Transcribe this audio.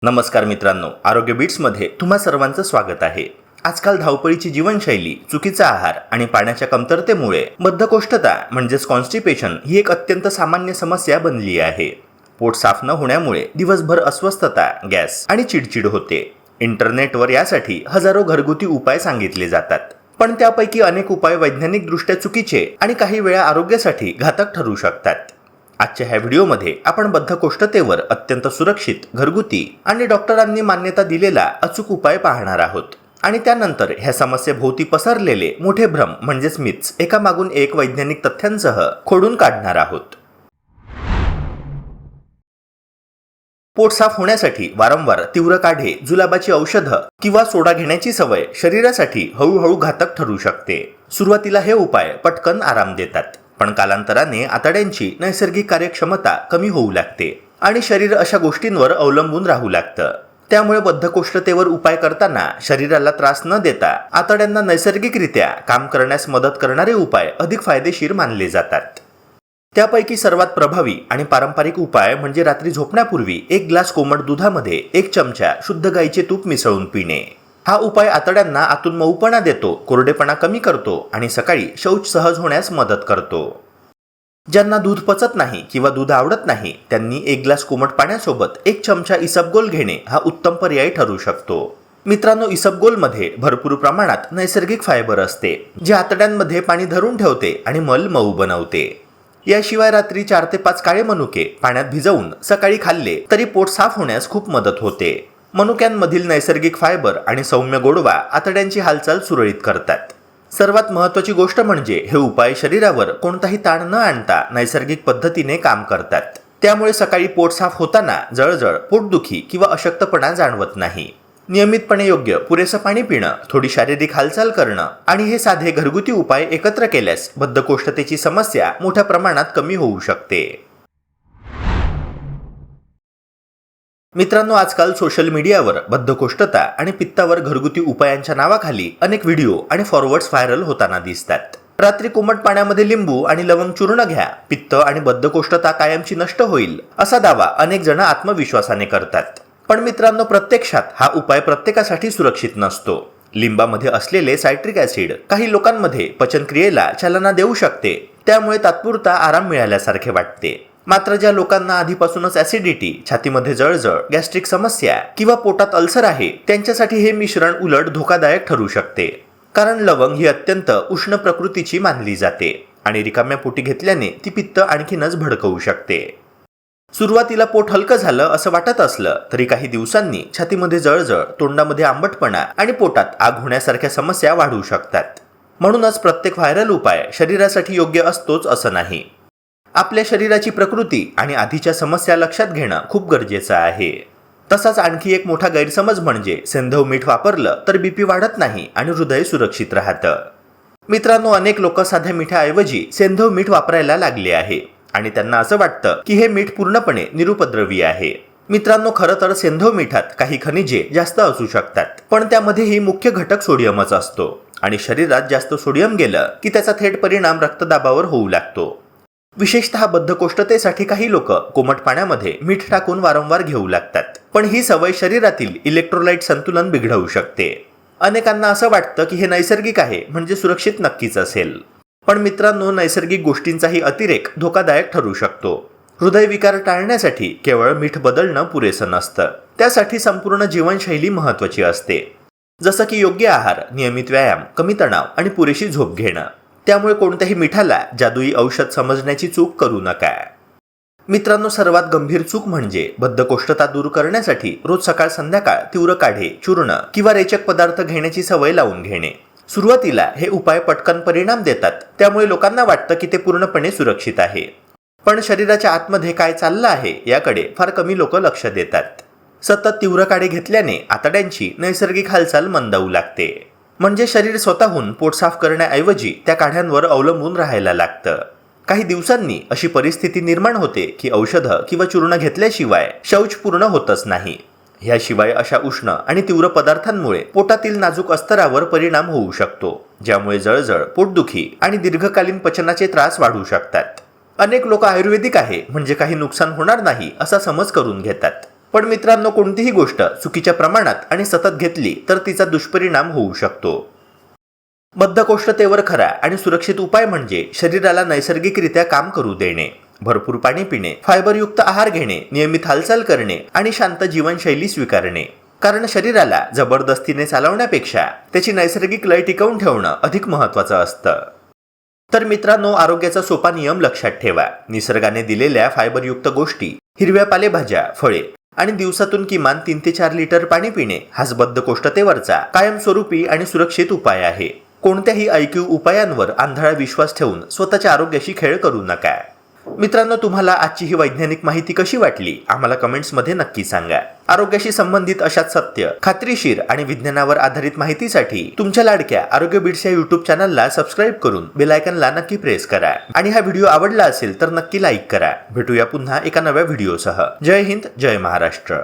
नमस्कार मित्रांनो, आरोग्य बीट्समध्ये तुम्हा सर्वांचं स्वागत आहे. आजकाल धावपळीची जीवनशैली, चुकीचा आहार आणि पाण्याच्या कमतरतेमुळे बद्धकोष्ठता म्हणजेच कॉन्स्टिपेशन ही एक अत्यंत सामान्य समस्या बनली आहे. पोट साफ न होण्यामुळे दिवसभर अस्वस्थता, गॅस आणि चिडचिड होते. इंटरनेटवर यासाठी हजारो घरगुती उपाय सांगितले जातात, पण त्यापैकी अनेक उपाय वैज्ञानिकदृष्ट्या चुकीचे आणि काही वेळा आरोग्यासाठी घातक ठरू शकतात. आजच्या ह्या व्हिडिओमध्ये आपण बद्धकोष्ठतेवर अत्यंत सुरक्षित, घरगुती आणि डॉक्टरांनी मान्यता दिलेला अचूक उपाय पाहणार आहोत. आणि त्यानंतर ह्या समस्येभोवती पसरलेले मोठे भ्रम म्हणजेच मिथ्स एकामागून एक वैज्ञानिक तथ्यांसह खोडून काढणार आहोत. पोट साफ होण्यासाठी वारंवार तीव्र काढे, जुलाबाची औषधं किंवा सोडा घेण्याची सवय शरीरासाठी हळूहळू घातक ठरू शकते. सुरुवातीला हे उपाय पटकन आराम देतात, पण कालांतराने आतड्यांची नैसर्गिक कार्यक्षमता कमी होऊ लागते आणि शरीर अशा गोष्टींवर अवलंबून राहू लागतं. त्यामुळे बद्धकोष्ठतेवर उपाय करताना शरीराला त्रास न देता आतड्यांना नैसर्गिकरित्या काम करण्यास मदत करणारे उपाय अधिक फायदेशीर मानले जातात. त्यापैकी सर्वात प्रभावी आणि पारंपरिक उपाय म्हणजे रात्री झोपण्यापूर्वी 1 ग्लास कोमट दुधामध्ये 1 चमचा शुद्ध गाईचे तूप मिसळून पिणे. हा उपाय आतड्यांना आतून मऊपणा देतो, कोरडेपणा कमी करतो आणि सकाळी शौच सहज होण्यास मदत करतो. ज्यांना दूध पचत नाही किंवा दूध आवडत नाही त्यांनी 1 ग्लास कोमट पाण्यासोबत 1 चमचा इसबगोल घेणे हा उत्तम पर्याय ठरू शकतो. मित्रांनो, इसबगोलमध्ये भरपूर प्रमाणात नैसर्गिक फायबर असते, जे आतड्यांमध्ये पाणी धरून ठेवते आणि मल मऊ बनवते. याशिवाय रात्री 4 ते 5 काळे मनुके पाण्यात भिजवून सकाळी खाल्ले तरी पोट साफ होण्यास खूप मदत होते. मनुक्यांमधील नैसर्गिक फायबर आणि सौम्य गोडवा आतड्यांची हालचाल सुरळीत करतात. सर्वात महत्त्वाची गोष्ट म्हणजे हे उपाय शरीरावर कोणताही ताण न आणता नैसर्गिक पद्धतीने काम करतात. त्यामुळे सकाळी पोट साफ होताना जळजळ, पोटदुखी किंवा अशक्तपणा जाणवत नाही. नियमितपणे योग्य पुरेसं पाणी पिणं, थोडी शारीरिक हालचाल करणं आणि हे साधे घरगुती उपाय एकत्र केल्यास बद्धकोष्ठतेची समस्या मोठ्या प्रमाणात कमी होऊ शकते. मित्रांनो, आजकाल सोशल मीडियावर बद्धकोष्ठता आणि पित्तावर घरगुती उपायांच्या नावाखाली अनेक व्हिडिओ आणि फॉरवर्ड्स व्हायरल होताना दिसतात. रात्री कोमट पाण्यामध्ये लिंबू आणि लवंग चूर्ण घ्या, पित्त आणि बद्धकोष्ठता कायमची नष्ट होईल असा दावा अनेक जण आत्मविश्वासाने करतात. पण मित्रांनो, प्रत्यक्षात हा उपाय प्रत्येकासाठी सुरक्षित नसतो. लिंबामध्ये असलेले सायट्रिक ऍसिड काही लोकांमध्ये पचनक्रियेला चालना देऊ शकते, त्यामुळे तात्पुरता आराम मिळाल्यासारखे वाटते. मात्र ज्या लोकांना आधीपासूनच ऍसिडिटी, छातीमध्ये जळजळ, गॅस्ट्रिक समस्या किंवा पोटात अल्सर आहे त्यांच्यासाठी हे मिश्रण उलट धोकादायक ठरू शकते. कारण लवंग ही अत्यंत उष्ण प्रकृतीची मानली जाते आणि रिकाम्या पोटी घेतल्याने ती पित्त आणखीनच भडकवू शकते. सुरुवातीला पोट हलकं झालं असं वाटत असलं तरी काही दिवसांनी छातीमध्ये जळजळ, तोंडामध्ये आंबटपणा आणि पोटात आग होण्यासारख्या समस्या वाढू शकतात. म्हणूनच प्रत्येक व्हायरल उपाय शरीरासाठी योग्य असतोच असं नाही. आपल्या शरीराची प्रकृती आणि आधीच्या समस्या लक्षात घेणं खूप गरजेचं आहे. तसाच आणखी एक मोठा गैरसमज म्हणजे सेंधव मीठ वापरलं तर बीपी वाढत नाही आणि हृदय सुरक्षित राहतं. मित्रांनो, अनेक लोक साध्या मिठाऐवजी सेंधव मीठ वापरायला लागले आहे आणि त्यांना असं वाटतं की हे मीठ पूर्णपणे निरुपद्रवी आहे. मित्रांनो, खरं तर सेंधव मिठात काही खनिजे जास्त असू शकतात, पण त्यामध्येही मुख्य घटक सोडियमच असतो आणि शरीरात जास्त सोडियम गेलं की त्याचा थेट परिणाम रक्तदाबावर होऊ लागतो. विशेषतः बद्धकोष्ठतेसाठी काही लोक कोमट पाण्यामध्ये मीठ टाकून वारंवार घेऊ लागतात, पण ही सवय शरीरातील इलेक्ट्रोलाइट संतुलन बिघडवू शकते. अनेकांना असं वाटतं की हे नैसर्गिक आहे म्हणजे सुरक्षित नक्कीच असेल. पण मित्रांनो, नैसर्गिक गोष्टींचाही अतिरेक धोकादायक ठरू शकतो. हृदयविकार टाळण्यासाठी केवळ मीठ बदलणं पुरेसं नसतं, त्यासाठी संपूर्ण जीवनशैली महत्त्वाची असते. जसं की योग्य आहार, नियमित व्यायाम, कमी तणाव आणि पुरेशी झोप घेणं. त्यामुळे कोणत्याही मिठाला जादुई औषध समजण्याची चूक करू नका. मित्रांनो, सर्वात गंभीर चूक म्हणजे बद्धकोष्ठता दूर करण्यासाठी रोज सकाळ संध्याकाळ तीव्र काढे, चूर्ण किंवा रेचक पदार्थ घेण्याची सवय लावून घेणे. सुरुवातीला हे उपाय पटकन परिणाम देतात, त्यामुळे लोकांना वाटतं की ते पूर्णपणे सुरक्षित आहे. पण शरीराच्या आतमध्ये काय चाललं आहे याकडे फार कमी लोक लक्ष देतात. सतत तीव्र काढे घेतल्याने आतड्यांची नैसर्गिक हालचाल मंदावू लागते. म्हणजे शरीर स्वतःहून पोट साफ करण्याऐवजी त्या काढ्यांवर अवलंबून राहायला लागतं. काही दिवसांनी अशी परिस्थिती निर्माण होते की औषधं किंवा चूर्ण घेतल्याशिवाय शौच पूर्ण होतच नाही. ह्याशिवाय अशा उष्ण आणि तीव्र पदार्थांमुळे पोटातील नाजूक अस्तरावर परिणाम होऊ शकतो, ज्यामुळे जळजळ, पोटदुखी आणि दीर्घकालीन पचनाचे त्रास वाढू शकतात. अनेक लोक आयुर्वेदिक आहे म्हणजे काही नुकसान होणार नाही असा समज करून घेतात, पण मित्रांनो, कोणतीही गोष्ट चुकीच्या प्रमाणात आणि सतत घेतली तर तिचा दुष्परिणाम होऊ शकतो. बद्धकोष्ठतेवर खरा आणि सुरक्षित उपाय म्हणजे शरीराला नैसर्गिकरित्या काम करू देणे, भरपूर पाणी पिणे, फायबरयुक्त आहार घेणे, नियमित हालचाल करणे आणि शांत जीवनशैली स्वीकारणे. कारण शरीराला जबरदस्तीने चालवण्यापेक्षा त्याची नैसर्गिक लय टिकवून ठेवणं अधिक महत्त्वाचं असतं. तर मित्रांनो, आरोग्याचा सोपा नियम लक्षात ठेवा. निसर्गाने दिलेल्या फायबरयुक्त गोष्टी, हिरव्या पालेभाज्या, फळे आणि दिवसातून किमान 3 ते 4 लिटर पाणी पिणे हाच बद्धकोष्ठतेवरचा कायमस्वरूपी आणि सुरक्षित उपाय आहे. कोणत्याही ऐकीव उपायांवर आंधळा विश्वास ठेवून स्वतःच्या आरोग्याशी खेळ करू नका. मित्रांनो, तुम्हाला आजची ही वैज्ञानिक माहिती कशी वाटली आम्हाला कमेंट्समध्ये नक्की सांगा. आरोग्याशी संबंधित अशाच सत्य, खात्रीशीर आणि विज्ञानावर आधारित माहितीसाठी तुमच्या लाडक्या आरोग्य बीट्स या YouTube चॅनलला सबस्क्राईब करून बेल आयकॉनला नक्की प्रेस करा. आणि हा व्हिडिओ आवडला असेल तर नक्की लाईक करा. भेटूया पुन्हा एका नव्या व्हिडिओसह. जय हिंद, जय महाराष्ट्र.